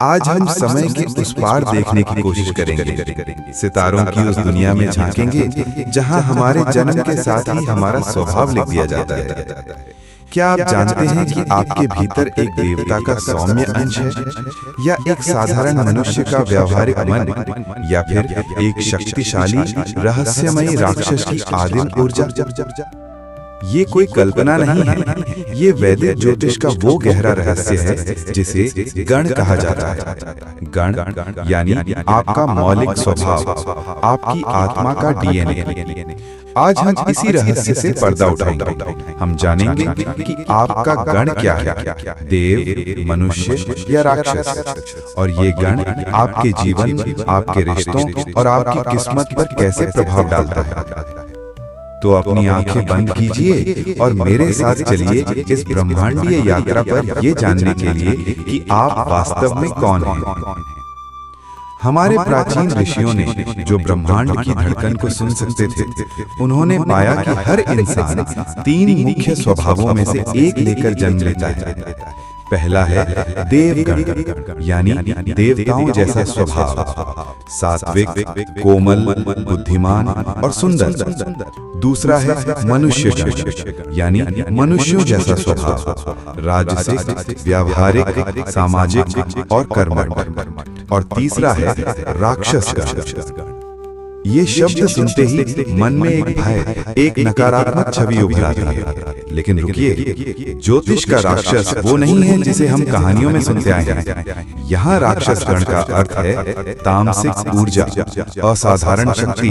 आज हम समय के उस पार देखने की कोशिश करेंगे, सितारों की उस दुनिया में झांकेंगे जहां हमारे जन्म के साथ ही हमारा स्वभाव लिख दिया जाता है। क्या आप जानते हैं कि आपके भीतर एक देवता का सौम्य अंश है, या एक साधारण मनुष्य का व्यवहारिक मन, या फिर एक शक्तिशाली रहस्यमयी राक्षस की आदिम ऊर्जा? ये कोई कल्पना नहीं है, ये वैदिक ज्योतिष का वो गहरा रहस्य है जिसे गण कहा जाता है। गण यानी आपका मौलिक स्वभाव, आपकी आत्मा का डीएनए। आज हम इसी रहस्य से पर्दा उठाएंगे। हम जानेंगे कि आपका गण क्या है, देव, मनुष्य या राक्षस, और ये गण आपके जीवन, आपके रिश्तों और आपकी किस्मत पर कैसे प्रभाव डालता है। तो अपनी आंखें बंद कीजिए और मेरे साथ चलिए इस ब्रह्मांडीय यात्रा पर ये जानने के लिए कि आप वास्तव में कौन हैं। हमारे प्राचीन ऋषियों ने जो ब्रह्मांड की धड़कन को सुन सकते थे, उन्होंने पाया कि हर इंसान तीन मुख्य स्वभावों में से एक लेकर जन्म लेता है। पहला है देवगण, यानी देवताओं जैसा स्वभाव, सात्विक, कोमल, बुद्धिमान और सुंदर। दूसरा है मनुष्य गण, यानी मनुष्यों जैसा स्वभाव, राजसिक, व्यावहारिक, सामाजिक और कर्मठ। और तीसरा है राक्षस गण। ये शब्द सुनते ही मन में एक भय, एक नकारात्मक छवि उभर आती है। लेकिन रुकिए, ज्योतिष का राक्षस वो नहीं है जिसे हम कहानियों में सुनते आए हैं। यहाँ राक्षस गण का अर्थ है तामसिक ऊर्जा, असाधारण शक्ति,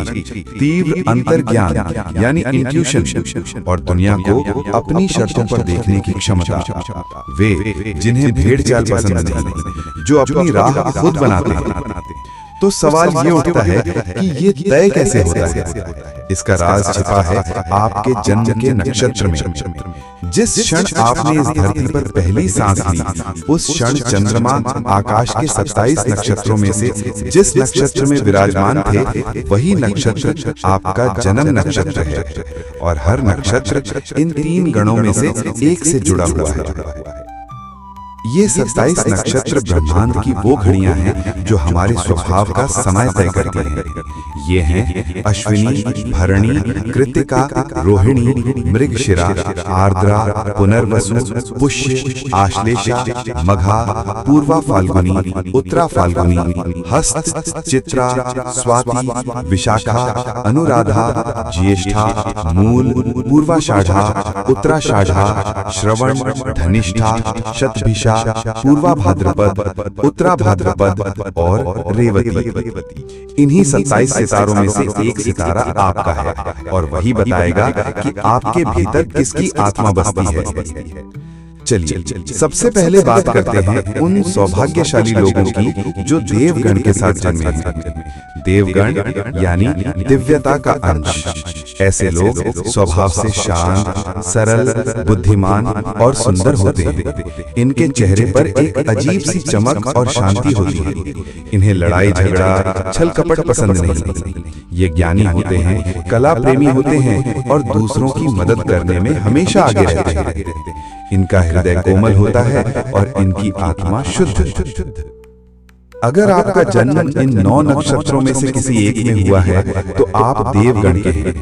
तीव्र अंतर्ज्ञान यानी इंट्यूशन, और दुनिया को अपनी शर्तों पर देखने की क्षमता। वे जिन्हें भेड़ चाल पसंद नहीं, जो अपनी राह खुद बनाते हैं। तो सवाल ये उठता है कि ये तय कैसे होता है। इसका राज छिपा है आपके जन्म के नक्षत्र में। जिस क्षण आपने इस धरती पर पहली सांस ली, उस क्षण चंद्रमा आकाश के 27 नक्षत्रों में से जिस नक्षत्र में विराजमान थे, वही नक्षत्र आपका जन्म नक्षत्र है। और हर नक्षत्र इन तीन गणों में से एक से जुड़ा हुआ है। ये 27 नक्षत्र ब्रह्मांड की वो घड़ियां हैं जो हमारे स्वभाव का समय तय करती हैं। ये हैं अश्विनी, भरणी, कृत्तिका, रोहिणी, मृगशिरा, आर्द्रा, पुनर्वसु, पुष्य, आश्लेषा, मघा, पूर्वा फाल्गुनी, उत्तरा फाल्गुनी, हस्त, चित्रा, स्वाति, विशाखा, अनुराधा, ज्येष्ठा, मूल, पूर्वाषाढ़ा, उत्तराषाढ़ा, श्रवण, धनिष्ठा, शतभिषा, पूर्वा भाद्रपद, उत्तरा भाद्रपद और रेवती। इन्हीं 27 सितारों में से एक सितारा आपका है, और वही बताएगा कि आपके भीतर किसकी आत्मा बसती है। चलिए सबसे पहले बात करते हैं उन सौभाग्यशाली लोगों की जो देवगण के साथ जन्मे हैं। देवगण यानी दिव्यता का अंश। ऐसे लोग स्वभाव से शांत, सरल, बुद्धिमान और सुंदर होते हैं। इनके चेहरे पर एक अजीब सी चमक और शांति होती है। इन्हें लड़ाई झगड़ा, छल कपट पसंद नहीं। ये ज्ञानी होते हैं, कला प्रेमी होते हैं और दूसरों की मदद करने में हमेशा आगे रहते हैं। इनका हृदय कोमल होता है और इनकी आत्मा शुद्ध। अगर आपका जन्म इन 9 नक्षत्रों में से किसी एक में हुआ है, तो आप देवगण के हैं।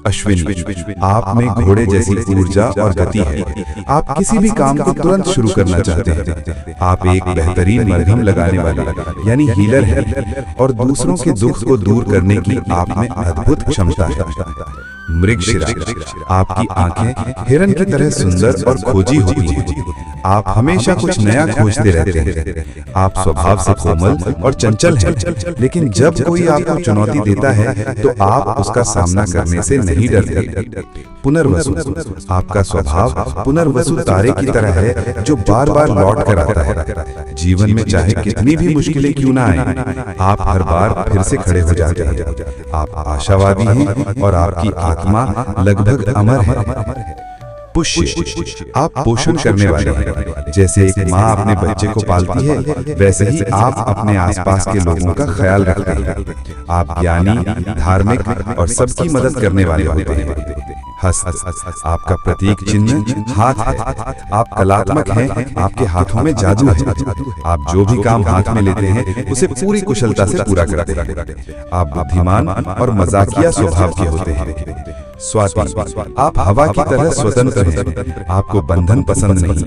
अश्विनी, आप में घोड़े जैसी ऊर्जा और गति है। आप किसी भी काम को तुरंत शुरू करना चाहते हैं। आप एक बेहतरीन मरहम लगाने वाले यानी हीलर हैं, और दूसरों के दुख को दूर करने की आप में अद्भुत क्षमता है। मृगशिरा, आपकी आंखें हिरन की तरह सुंदर और खोजी होती हैं। आप हमेशा कुछ नया खोजते रहते हैं। आप स्वभाव से कोमल और चंचल हैं, लेकिन जब कोई आपको चुनौती देता है तो आप उसका सामना करने से नहीं डरते। पुनर्वसु, आपका स्वभाव पुनर्वसु तारे की तरह है जो बार बार लौट कर आता है। जीवन में चाहे कितनी भी मुश्किलें क्यों ना आए, आप हर बार फिर से खड़े हो जाते हैं। आप आशावादी हैं और आपकी आत्मा लगभग अमर है। पुष्य, आप पोषण करने वाले हैं। जैसे एक माँ अपने बच्चे को पालती है, वैसे ही आप अपने आसपास के लोगों का ख्याल रखते हैं। आप ज्ञानी, धार्मिक और सबकी मदद करने वाले होते हैं। हस्त आपका प्रतीक चिन्ह हाथ है। आप कलात्मक हैं, आपके हाथों में जादू है। आप जो भी काम हाथ में लेते हैं उसे पूरी कुशलता से पूरा करते हैं। आप बुद्धिमान और मजाकिया स्वभाव के होते हैं। स्वाति आप हवा की तरह स्वतंत्र हैं। आपको बंधन पसंद नहीं।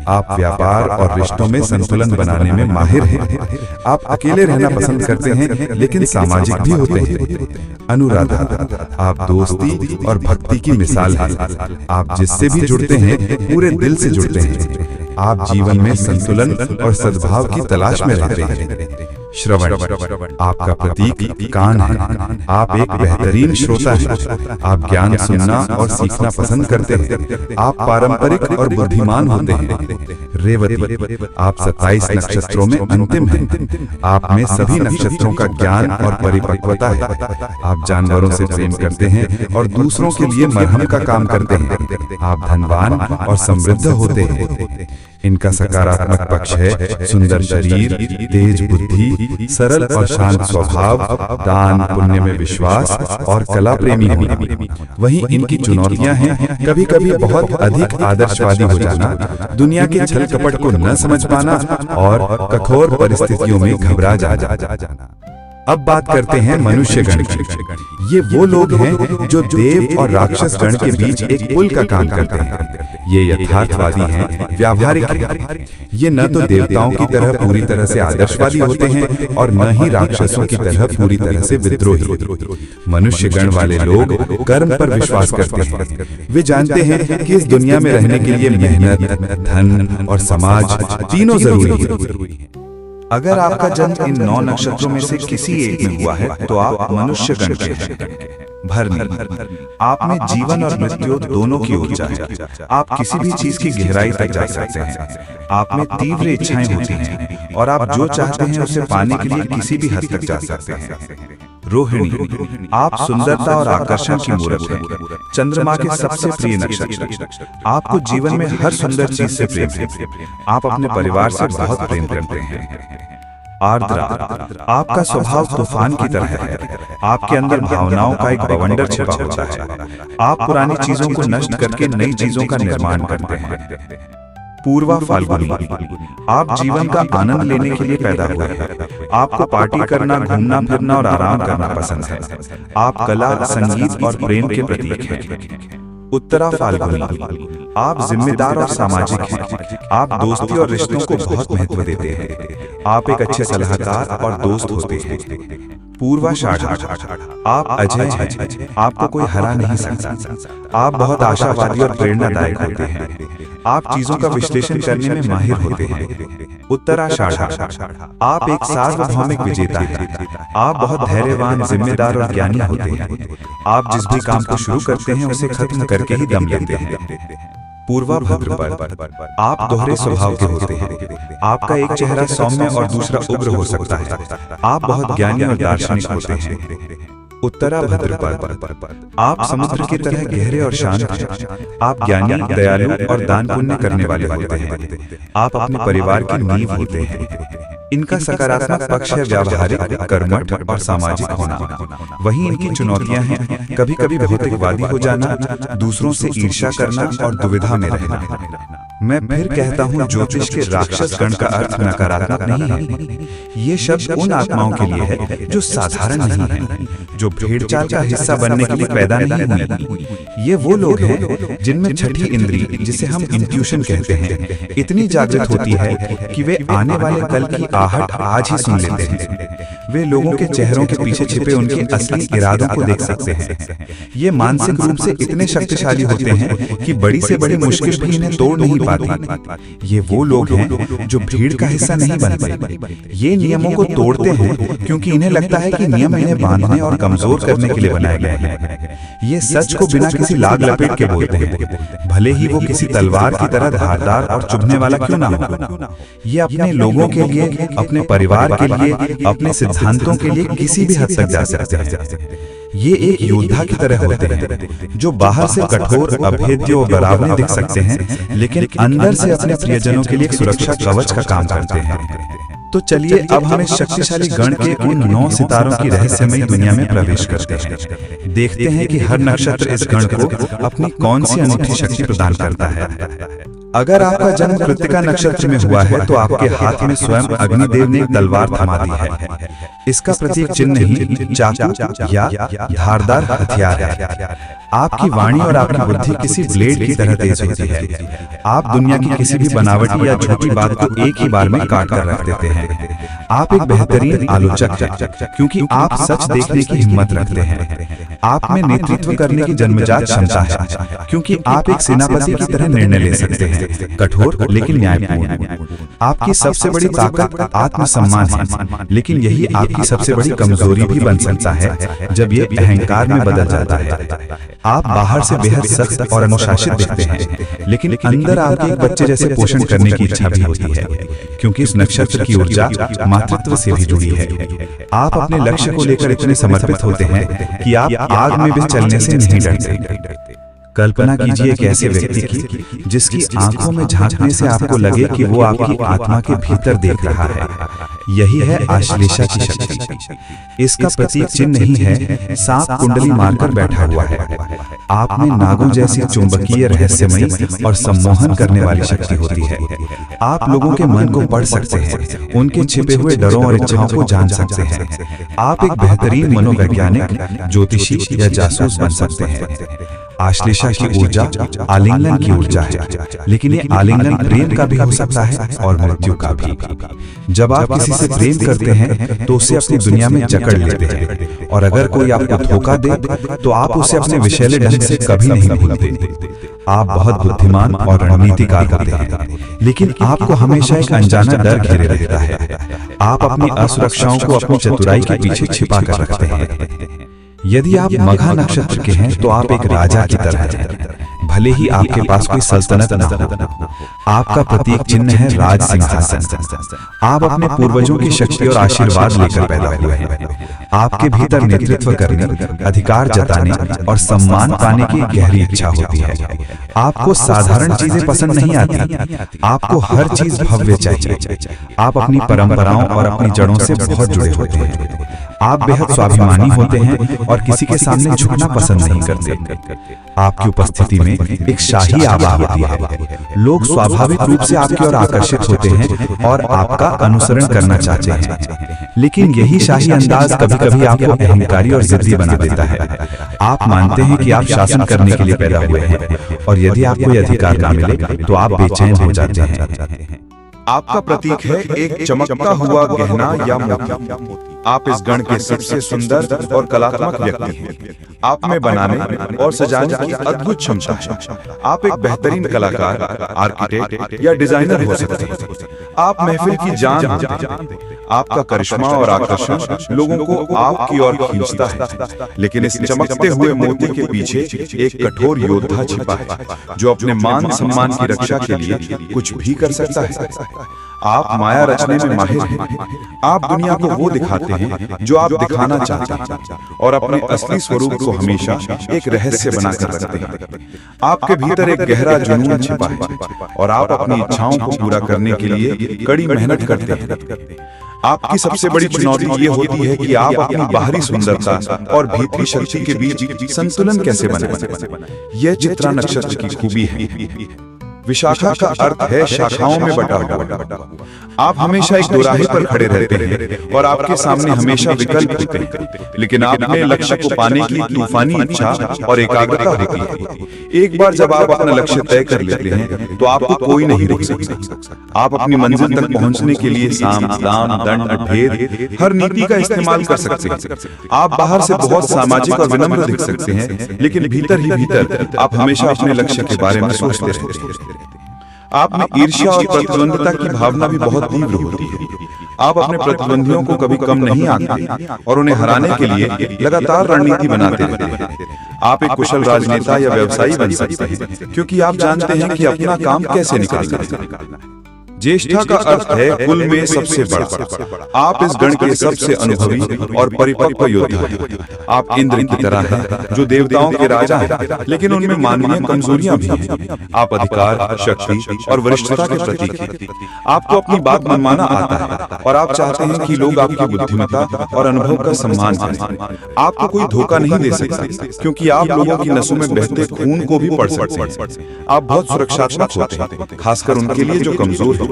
आप व्यापार और रिश्तों में संतुलन बनाने में माहिर हैं। आप अकेले रहना पसंद करते हैं लेकिन सामाजिक भी होते हैं। अनुराधा आप दोस्ती और भक्ति की मिसाल हैं। आप जिससे भी जुड़ते हैं पूरे दिल से जुड़ते हैं। आप जीवन में संतुलन और सद्भाव की तलाश में रहते हैं। श्रवण आपका प्रतीक कान है। आप एक बेहतरीन श्रोता हैं। आप ज्ञान सुनना और सीखना पसंद करते हैं। आप पारंपरिक और बुद्धिमान होते हैं। रेवती आप 27 नक्षत्रों में अंतिम हैं। आप में सभी नक्षत्रों का ज्ञान और परिपक्वता है। आप जानवरों से प्रेम करते हैं और दूसरों के लिए मरहम का काम करते हैं। आप धनवान और समृद्ध होते हैं। इनका सकारात्मक पक्ष है सुंदर शरीर, तेज बुद्धि, सरल और शांत स्वभाव, दान पुण्य में विश्वास और कला प्रेमी होना। वहीं इनकी चुनौतियां हैं कभी कभी बहुत अधिक आदर्शवादी हो जाना, दुनिया के छल कपट को न समझ पाना और कठोर परिस्थितियों में घबरा जाना। अब बात करते हैं मनुष्य गण की। ये वो लोग हैं जो देव और राक्षस गण के बीच एक पुल का काम करते हैं। ये यथार्थवादी हैं, व्यावहारिक हैं। ये न तो देवताओं की तरह पूरी तरह से आदर्शवादी होते हैं और न ही राक्षसों की तरह पूरी तरह से विद्रोही। मनुष्य गण वाले लोग कर्म पर विश्वास करते हैं। वे जानते हैं कि इस दुनिया में रहने के लिए मेहनत, धन और समाज तीनों जरूरी है। अगर आपका जन्म इन 9 नक्षत्रों में से किसी एक में हुआ है तो आप मनुष्य गण के हैं। भरनी आप में जीवन और मृत्यु दोनों की ऊर्जा है। आप किसी भी चीज की गहराई तक जा सकते हैं। आप में तीव्र इच्छाएं होती हैं और आप जो चाहते हैं उसे पाने के लिए किसी भी हद तक जा सकते हैं। रोहिणी आप सुंदरता और आकर्षण की मूरत हैं। चंद्रमा के सबसे प्रिय नक्षत्र। आपको जीवन में हर सुंदर चीज से प्रेम है। आप अपने परिवार से बहुत प्रेम करते हैं। आर्द्रा आपका स्वभाव तूफान की तरह है। आपके अंदर भावनाओं का एक बवंडर छिपा होता है। आप पुरानी चीजों को नष्ट करके नई चीजों का निर्माण करते हैं। पूर्वा फाल्गुनी आप जीवन का आनंद लेने के लिए पैदा हुए हैं। आपको पार्टी करना, घूमना फिरना और आराम करना पसंद है। आप कला, संगीत और प्रेम के प्रतीक हैं। उत्तरा फाल्गुनी आप जिम्मेदार और सामाजिक हैं। आप दोस्ती और रिश्तों को बहुत महत्व देते हैं। आप एक अच्छे सलाहकार और दोस्त होते हैं। पूर्वाषाढ़ा आप अजय हैं। आपको कोई हरा नहीं सकता। आप बहुत आशावादी और प्रेरणादायक होते हैं। आप चीजों का विश्लेषण करने में माहिर होते हैं। उत्तराषाढ़ा आप एक सार्वभौमिक विजेता हैं। आप बहुत धैर्यवान, जिम्मेदार और ज्ञानी होते हैं। आप जिस भी काम को शुरू करते हैं उसे खत्म करके ही दम लेते हैं। पूर्वा भाद्रपद आप दोहरे स्वभाव के होते हैं। आपका एक चेहरा सौम्य और दूसरा उग्र हो सकता है। आप बहुत ज्ञानी और दार्शनिक होते हैं। उत्तरा भाद्रपद आप समुद्र की तरह गहरे और शांत हैं। आप ज्ञानी, दयालु और दान पुण्य करने वाले होते हैं। आप अपने परिवार की नींव होते हैं। इनका सकारात्मक पक्ष है व्यावहारिक, कर्मठ और सामाजिक होना। वहीं इनकी चुनौतियां हैं कभी कभी भौतिकवादी हो जाना, दूसरों से ईर्ष्या करना और दुविधा में रहना। मैं फिर कहता हूँ, ज्योतिष के राक्षस गण का अर्थ नकारात्मक नहीं है। ये शब्द उन आत्माओं के लिए है जो साधारण नहीं है, जो भेड़चाल का हिस्सा बनने के लिए पैदा नहीं हुई। ये वो लोग हैं जिनमें छठी इंद्री, जिसे हम इंट्यूशन कहते हैं, इतनी जागृत होती है कि वे आने वाले कल की आहट आज ही सुन लेते हैं। वे लोगों के चेहरों के पीछे छिपे उनके असली इरादों को देख सकते हैं। ये मानसिक रूप से इतने शक्तिशाली होते हैं कि बड़ी से बड़ी मुश्किल भी इन्हें तोड़ नहीं पाती। ये वो लोग हैं जो भीड़ का हिस्सा नहीं बनते। ये नियमों को तोड़ते हैं क्योंकि इन्हें लगता है कि नियम इन्हें बांधने और कमजोर करने के लिए बनाए गए हैं। ये सच को बिना किसी लाग लपेट के बोलते हैं, भले ही वो किसी तलवार की तरह धारदार और चुभने वाला क्यों ना हो। ये अपने लोगों के लिए, अपने परिवार के लिए, अपने सिद्धांतों के लिए किसी भी हद तक जा सकते हैं। ये एक योद्धा की तरह होते हैं जो बाहर से कठोर, अभेद्य और डरावने दिख सकते हैं, लेकिन अंदर से अपने प्रियजनों के लिए एक सुरक्षा कवच का काम करते हैं। तो चलिए अब हम इस शक्तिशाली गण के उन 9 सितारों की रहस्यमयी दुनिया में प्रवेश करते हैं। देखते हैं कि हर नक्षत्र इस गण को अपनी कौन सी अनूठी शक्ति प्रदान करता है। अगर आपका जन्म कृत्तिका नक्षत्र में हुआ है तो आपके हाथ में स्वयं अग्निदेव ने एक तलवार थमा दी है। इसका प्रतीक चिन्ह नहीं, चाकू या धारदार हथियार है। आपकी वाणी और आपकी बुद्धि किसी ब्लेड की तरह तेज होती है। आप दुनिया की किसी भी बनावटी या झूठी बात को एक ही बार में काट कर रख देते हैं। आप एक बेहतरीन आलोचक हैं क्योंकि आप सच देखने की हिम्मत रखते हैं। आप में नेतृत्व करने की जन्मजात क्षमता है क्योंकि आप एक सेनापति की तरह निर्णय ले सकते हैं, कठोर लेकिन न्यायपूर्ण। आपकी सबसे बड़ी ताकत आत्मसम्मान है, लेकिन यही आपकी सबसे बड़ी कमजोरी भी बन सकता है जब ये अहंकार में बदल जाता है। आप बाहर से बेहद सख्त और अनुशासित दिखते हैं, लेकिन अंदर आपके एक बच्चे जैसे पोषण करने की इच्छा भी होती है, क्योंकि इस नक्षत्र की ऊर्जा मातृत्व से भी जुड़ी है। आप अपने लक्ष्य को लेकर इतने समर्पित होते हैं कि आप आग में भी चलने से नहीं डरते। कल्पना कीजिए एक ऐसे व्यक्ति की जिसकी आंखों में झांकने से आपको लगे कि वो आपकी आत्मा के भीतर देख रहा है। यही है आश्लेषा की शक्ति। इसका प्रतीक चिन्ह नहीं है, सांप कुंडली मारकर बैठा हुआ है। आप में नागों जैसी चुंबकीय, रहस्यमयी और सम्मोहन करने वाली शक्ति होती है। आप लोगों के मन को पढ़ सकते हैं, उनके छिपे हुए डरों और इच्छाओं को जान सकते हैं। आप एक बेहतरीन मनोवैज्ञानिक, ज्योतिषी या जासूस बन सकते हैं। आश्लेषा की ऊर्जा आलिंगन की ऊर्जा है, लेकिन ये आलिंगन प्रेम का भी हो सकता है और मृत्यु का भी। जब आप किसी से प्रेम करते हैं तो उसे अपनी दुनिया में जकड़ लेते हैं, और अगर कोई आपको धोखा दे तो आप उसे अपने विषैले ढंग से कभी नहीं भूलते। आप बहुत बुद्धिमान और रणनीतिकार होते हैं, लेकिन आपको हमेशा एक अनजाना डर घेरे रहता है। आप अपनी असुरक्षाओं को अपनी चतुराई के पीछे छिपा कर रखते हैं। यदि आप मघा नक्षत्र के हैं तो आप एक राजा की तरह हैं, भले ही आपके पास कोई सल्तनत न हो। आपका प्रतीक चिन्ह है राज सिंहासन। आप अपने पूर्वजों की शक्ति और आशीर्वाद लेकर पैदा हुए हैं। आपके भीतर नेतृत्व करने, अधिकार जताने और सम्मान पाने की गहरी इच्छा होती है। आपको साधारण चीजें पसंद नहीं आती, आपको हर चीज भव्य चाहिए। आप अपनी परंपराओं और अपनी जड़ों से बहुत जुड़े होते हैं। आप बेहद स्वाभिमानी होते हैं और किसी के सामने झुकना पसंद नहीं करते। आपकी उपस्थिति में एक शाही आभा होती है। लोग स्वाभाविक रूप से आपकी ओर आकर्षित होते हैं और आपका अनुसरण करना चाहते हैं, लेकिन यही शाही अंदाज कभी-कभी आपको अहंकारी और जिद्दी बना देता है। आप मानते हैं कि आप शासन करने के लिए पैदा हुए हैं, और यदि आपको यह अधिकार न मिले तो आप बेचैन हो जाते हैं। आपका प्रतीक है एक चमकता हुआ गहना या मोती। आप इस गण के सबसे सुंदर और कलात्मक व्यक्ति हैं। आप में बनाने और सजाने की अद्भुत क्षमता है। आप एक बेहतरीन कलाकार, आर्किटेक्ट या डिजाइनर हो सकते हैं। आप महफिल की जान हैं। आपका करिश्मा और आकर्षण लोगों को आपकी ओर खींचता है, लेकिन इस चमकते हुए मोती के पीछे एक कठोर योद्धा छिपा है जो अपने मान सम्मान की रक्षा के लिए कुछ भी कर सकता है। आप माया रचने में माहिर हैं। आप दुनिया को वो दिखाते हैं जो आप दिखाना चाहते हैं, और अपने असली स्वरूप को हमेशा एक रहस्य बनाकर रखते हैं। आपके भीतर एक गहरा जुनून छिपा है, और आप अपनी इच्छाओं को पूरा करने के लिए कड़ी मेहनत करते हैं। आपकी सबसे बड़ी चुनौती ये होती है कि आप अपनी बाहरी सुंदरता और भीतरी शक्ति के बीच संतुलन कैसे बनाएं। यह चित्रा नक्षत्र की खूबी है। विशाखा का अर्थ है शाखाओं में बटा हुआ। आप हमेशा एक दोराहे पर खड़े रहते हैं और आपके सामने हमेशा विकल्प होते हैं, लेकिन आप अपने लक्ष्य को पाने की तूफानी इच्छा और एकाग्रता होती है। एक बार जब आप अपना लक्ष्य तय कर लेते हैं तो आपको कोई नहीं रोक सकता। आप अपनी मंजिल तक पहुंचने के लिए साम, दाम, दंड, भेद, हर नीति का इस्तेमाल कर सकते हैं। आप बाहर से बहुत सामाजिक और विनम्र दिख सकते हैं, लेकिन भीतर ही भीतर आप हमेशा अपने लक्ष्य के बारे में सोचते रहते हैं। आप में ईर्ष्या और प्रतिद्वंदिता की भावना भी बहुत तीव्र होती है। आप अपने प्रतिद्वंदियों को कभी कम नहीं आंकते और उन्हें हराने के लिए लगातार रणनीति बनाते रहते हैं। आप एक कुशल राजनेता या व्यवसायी बन सकते हैं, क्योंकि आप जानते हैं कि अपना काम कैसे निकालना है। ज्येष्ठा का अर्थ है कुल में सबसे बड़ा। आप इस गण के सबसे अनुभवी और परिपक्व योद्धा हैं। आप इंद्र की तरह हैं, जो देवताओं के राजा हैं, लेकिन उनमें मानवीय कमजोरियां भी हैं। आप अधिकार, शक्ति और वरिष्ठता के प्रतीक हैं। आपको अपनी बात मनवाना आता है और आप चाहते हैं कि लोग आपकी बुद्धिमत्ता और अनुभव का सम्मान करें। आपको कोई धोखा नहीं दे सकता, क्योंकि आप लोगों की नसों में बहते खून को भी पढ़ सकते हैं। आप बहुत सुरक्षात्मक होते हैं, खासकर उनके लिए जो कमजोर हैं।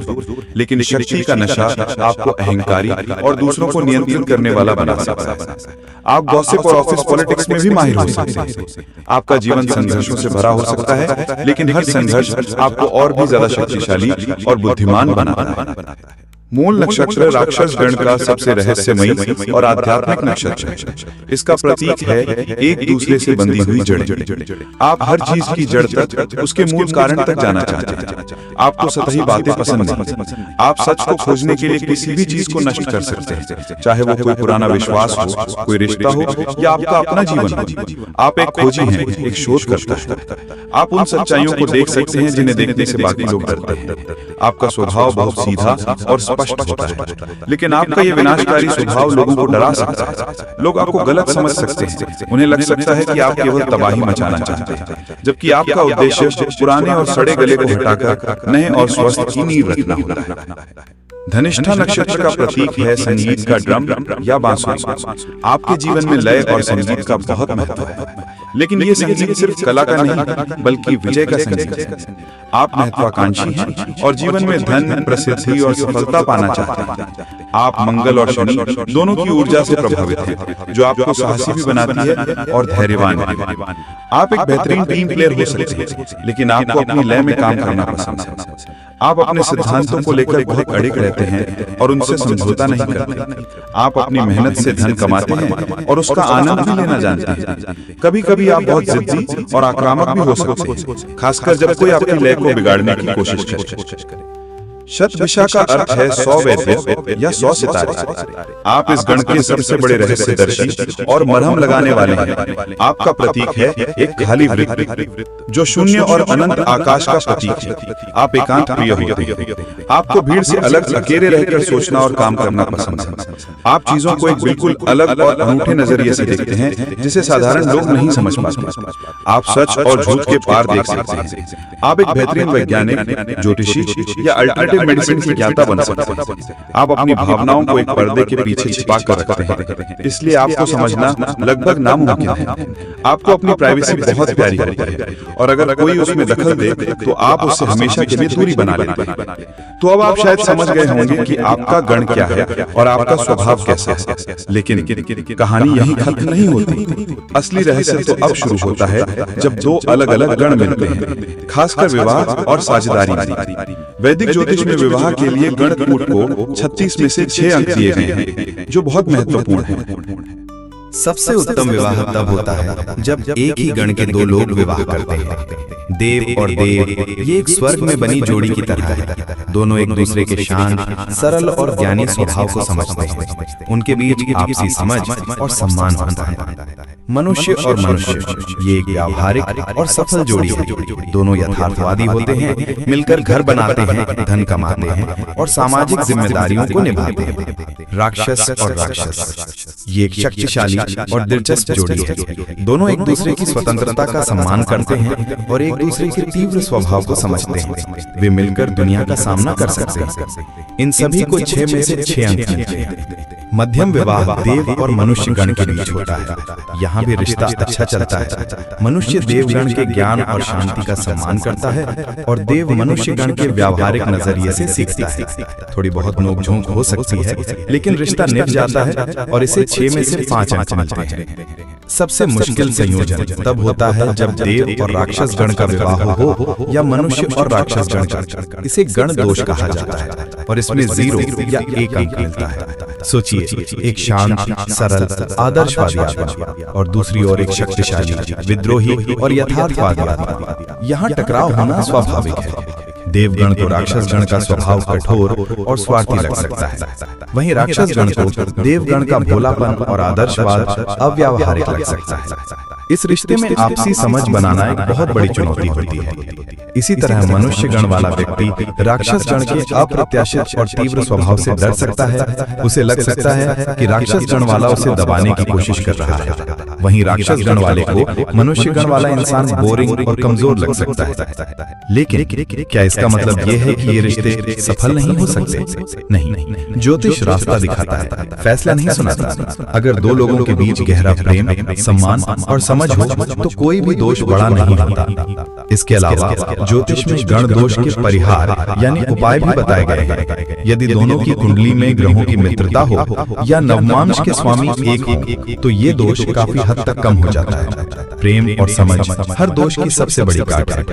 लेकिन शक्ति का नशा आपको अहंकारी और दूसरों को नियंत्रित करने वाला बना सकता है। आप गॉसिप और ऑफिस पॉलिटिक्स में भी माहिर हो सकते हैं। आपका जीवन संघर्षों से भरा हो सकता है, लेकिन हर संघर्ष आपको और भी ज्यादा शक्तिशाली और बुद्धिमान बनाता है। मूल नक्षत्र राक्षस गण का सबसे रहस्यमयी और आध्यात्मिक नक्षत्र है। इसका प्रतीक है एक दूसरे से बंधी हुई जड़ें। आप हर चीज की जड़ तक, उसके मूल कारण तक जाना चाहते हैं। आपको सतही बातें पसंद नहीं। आप सच को खोजने के लिए किसी भी चीज को नष्ट कर सकते हैं, चाहे वो कोई पुराना विश्वास हो, कोई रिश्ता हो या आपका अपना जीवन हो। आप एक खोजी हैं, एक शोधकर्ता हैं। आप उन सच्चाइयों को देख सकते हैं जिन्हें देखने से बाकी लोग डरते हैं। आपका स्वभाव बहुत सीधा और स्पष्ट होता है, लेकिन आपका ये विनाशकारी स्वभाव लोगों को डरा सकता है। लोग आपको गलत समझ सकते हैं। उन्हें लग सकता है कि आप केवल तबाही मचाना चाहते हैं, जबकि आपका उद्देश्य पुराने और सड़े गले को हटाकर नए और स्वस्थ की नींव रखना होता है। धनिष्ठा नक्षत्र का प्रतीक है संगीत का ड्रम या बांसुरी। आपके जीवन में लय और संगीत का बहुत महत्व है, लेकिन ये संगीत सिर्फ कला का नहीं, बल्कि विजय का संगीत है। आप महत्वाकांक्षी हैं और जीवन में धन, प्रसिद्धि और सफलता पाना चाहते हैं। आप मंगल और शनि दोनों की ऊर्जा से प्रभावित हैं, जो आपको साहसी भी बनाती है और धैर्यवान भी। आप एक बेहतरीन टीम प्लेयर हो सकते हैं, लेकिन आपको अपनी लय में काम करना पसंद है। आप अपने सिद्धांतों को लेकर बहुत अड़िग रहते हैं और उनसे समझौता नहीं करते। आप अपनी मेहनत से धन कमाते हैं और उसका आनंद भी लेना जानते हैं। कभी कभी आप बहुत जिद्दी और आक्रामक भी हो सकते हैं, खासकर जब कोई आपकी लय को बिगाड़ने की कोशिश करे। शतभिषा का अर्थ है 100 वैद्य या 100 सितारे। आप इस गण के सबसे बड़े रहस्यदर्शी और मरहम लगाने वाले हैं। आपका प्रतीक है एक खाली वृत्त, जो शून्य और अनंत आकाश का प्रतीक है। आप एकांत प्रिय होते हैं। आपको भीड़ से अलग अकेले रहकर सोचना और काम करना पसंद है। आप चीजों को एक बिल्कुल अलग और अनूठे नजरिए से देखते हैं, जिसे साधारण लोग नहीं समझ पाते। आप सच और झूठ के पार देख सकते हैं। आप एक बेहतरीन वैज्ञानिक, ज्योतिषी या अल्टरनेटिव मेडिसिन की ज्ञाता बन सकते हैं। आप अपनी भावनाओं को एक पर्दे के पीछे छिपा कर रखते हैं, इसलिए आपको समझना लगभग नामुमकिन है। आपको अपनी प्राइवेसी बहुत प्यारी होती है, और अगर कोई उसमें दखल दे तो आप उससे हमेशा के लिए दूरी बना लेते हैं। तो अब आप शायद समझ गए होंगे कि आपका गण क्या है और आपका स्वभाव कैसा है। लेकिन कहानी यहीं खत्म नहीं होती। असली रहस्य तो अब शुरू होता है, जब दो अलग अलग गण मिलते हैं, खासकर विवाह और साझेदारी में। वैदिक ज्योतिष में विवाह के लिए गणकूट को 36 में से 6 अंक दिए गए हैं, जो बहुत महत्वपूर्ण है। सबसे उत्तम विवाह तब होता है जब एक ही गण के दो लोग विवाह करते हैं। देव और देव ये एक स्वर्ग में बनी जोड़ी की तरह है। दोनों एक दूसरे के शांत, सरल और ज्ञानी स्वभाव को समझते हैं। उनके बीच आपसी समझ और सम्मान होता है। मनुष्य और मनुष्य ये एक व्यावहारिक और सफल जोड़ी है। दोनों यथार्थवादी होते हैं, मिलकर घर बनाते हैं, धन कमाते हैं और सामाजिक जिम्मेदारियों को निभाते हैं। राक्षस और राक्षस ये एक शक्तिशाली और दिलचस्प जोड़ी है। दोनों एक दूसरे की स्वतंत्रता का सम्मान करते हैं और एक दूसरे के तीव्र स्वभाव को समझते हैं। वे मिलकर दुनिया का सामना कर सकते हैं। इन सभी को 6 में से 6 अंक मिलते हैं। मध्यम विवाह देव और मनुष्य गण के बीच होता है। यहाँ भी रिश्ता अच्छा चलता है। मनुष्य देवगण के ज्ञान और शांति का सम्मान करता है और देव मनुष्य गण के व्यावहारिक नजरिए से सीखता है। थोड़ी बहुत नोकझोंक हो सकती है, लेकिन रिश्ता निभ जाता है और इसे 6 में से 5 अंक मिलते हैं। सबसे मुश्किल संयोजन तब होता है जब देव और राक्षस गण का विवाह हो या मनुष्य और राक्षस गण का। इसे गण दोष कहा जाता है और इसमें 0 या 1 अंक मिलता है। सोचिए, एक शांत, सरल, आदर्शवादी आदमी और दूसरी ओर एक शक्तिशाली, विद्रोही और यथार्थवादी आदमी। यहाँ टकराव होना स्वाभाविक है। देवगण को राक्षस गण का स्वभाव कठोर और स्वार्थी लग सकता है, वहीं राक्षस गण को देवगण का भोलापन और आदर्शवाद अव्यावहारिक लग सकता है। इस रिश्ते में आपसी समझ बनाना एक बहुत बड़ी चुनौती होती है। इसी तरह मनुष्य गण वाला व्यक्ति राक्षस गण के अप्रत्याशित और तीव्र स्वभाव से डर सकता है। उसे लग सकता है कि राक्षस गण वाला उसे दबाने की कोशिश कर रहा है। वहीं राक्षस गण वाले को मनुष्य गण वाला इंसान बोरिंग और कमजोर लग सकता है। लेकिन क्या इसका मतलब ये है कि ये रिश्ते सफल नहीं हो सकते? नहीं, ज्योतिष रास्ता दिखाता है, फैसला नहीं सुनाता। अगर दो लोगों के बीच गहरा प्रेम, सम्मान और समझ हो तो कोई भी दोष बड़ा नहीं होता। इसके अलावा ज्योतिष में गण दोष के परिहार यानी उपाय भी बताए गए हैं। यदि दोनों की कुंडली में ग्रहों की मित्रता हो या नवमांश के स्वामी एक हो तो ये दोष काफी हद तक कम हो जाता है। प्रेम और समझ हर दोष की सबसे बड़ी काट है।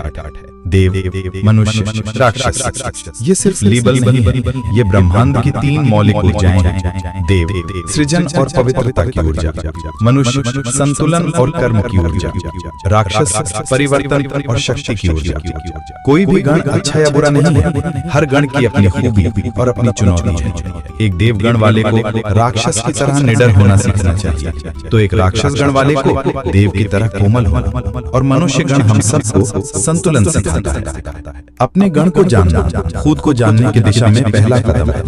देव, मनुष्य, राक्षस ये सिर्फ लेबल नहीं है, ये ब्रह्मांड की 3 मौलिक ऊर्जाएं हैं। देव सृजन और पवित्रता की ऊर्जा, मनुष्य संतुलन और कर्म की ऊर्जा, राक्षस परिवर्तन और शक्ति की ऊर्जा। कोई भी गण अच्छा या बुरा नहीं है, हर गण की अपनी खूबी और अपनी चुनौती है। एक देव गण वाले को राक्षस की तरह निडर होना सीखना चाहिए, तो एक राक्षस गण वाले को देव की तरह कोमल होना। और मनुष्य गण हम सबको संतुलन सिखाता है। अपने गण को जानना खुद को जानने की दिशा में पहला कदम है।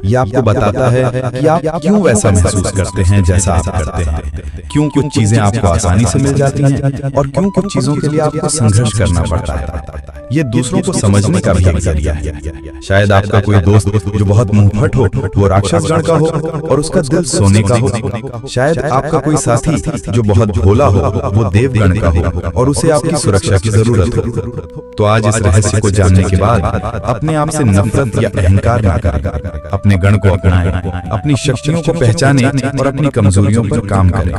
यह आपको बताता है कि आप क्यों वैसा महसूस करते हैं जैसा आप करते हैं, क्यों कुछ चीजें आपको आसानी से मिल जाती हैं और क्यों कुछ चीजों के लिए आपको संघर्ष करना पड़ता है। ये दूसरों को समझने का भी एक जरिया है। शायद आपका कोई दोस्त जो बहुत मुंहफट हो वो राक्षस गण का हो और उसका दिल सोने का हो। शायद आपका कोई साथी जो बहुत भोला हो वो देव गण का हो और उसे आपकी सुरक्षा की जरूरत हो। तो आज इस रहस्य को जानने के बाद अपने आप से नफरत या अहंकार न करें, अपने गण को अपनाएं, अपनी शक्तियों को पहचानें और अपनी कमजोरियों पर काम करें।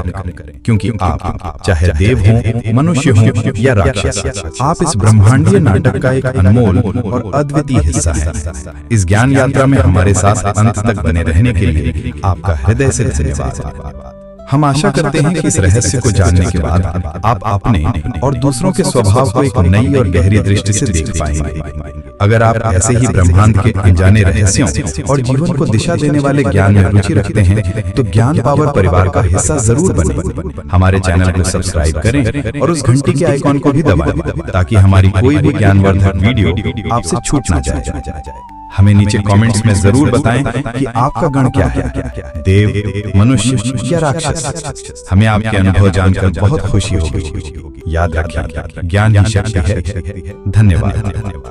क्योंकि आप चाहे देव हो, मनुष्य हो या राक्षस, आप इस ब्रह्मांडीय नाटक का एक अनमोल और अद्वितीय हिस्सा है। इस ज्ञान यात्रा में हमारे साथ अंत तक बने रहने के लिए आपका हृदय से धन्यवाद। हम आशा करते हैं कि इस रहस्य को जानने के बाद आप अपने और दूसरों के स्वभाव को एक नई और गहरी दृष्टि से देख पाएंगे। अगर आप ऐसे ही ब्रह्मांड के अनजाने रहस्यों और जीवन को दिशा देने वाले ज्ञान में रुचि रखते हैं तो ज्ञान पावर परिवार का हिस्सा जरूर बने। हमारे चैनल को सब्सक्राइब करें और उस घंटी के आइकॉन को भी दबाएं ताकि हमारी कोई भी ज्ञानवर्धक वीडियो आपसे छूट ना जाए। हमें नीचे कमेंट्स में जरूर बताएं कि आपका गण क्या है, देव, मनुष्य या राक्षस। हमें आपके अनुभव जानकर बहुत खुशी होगी। याद रखें, ज्ञान ही शक्ति है। धन्यवाद।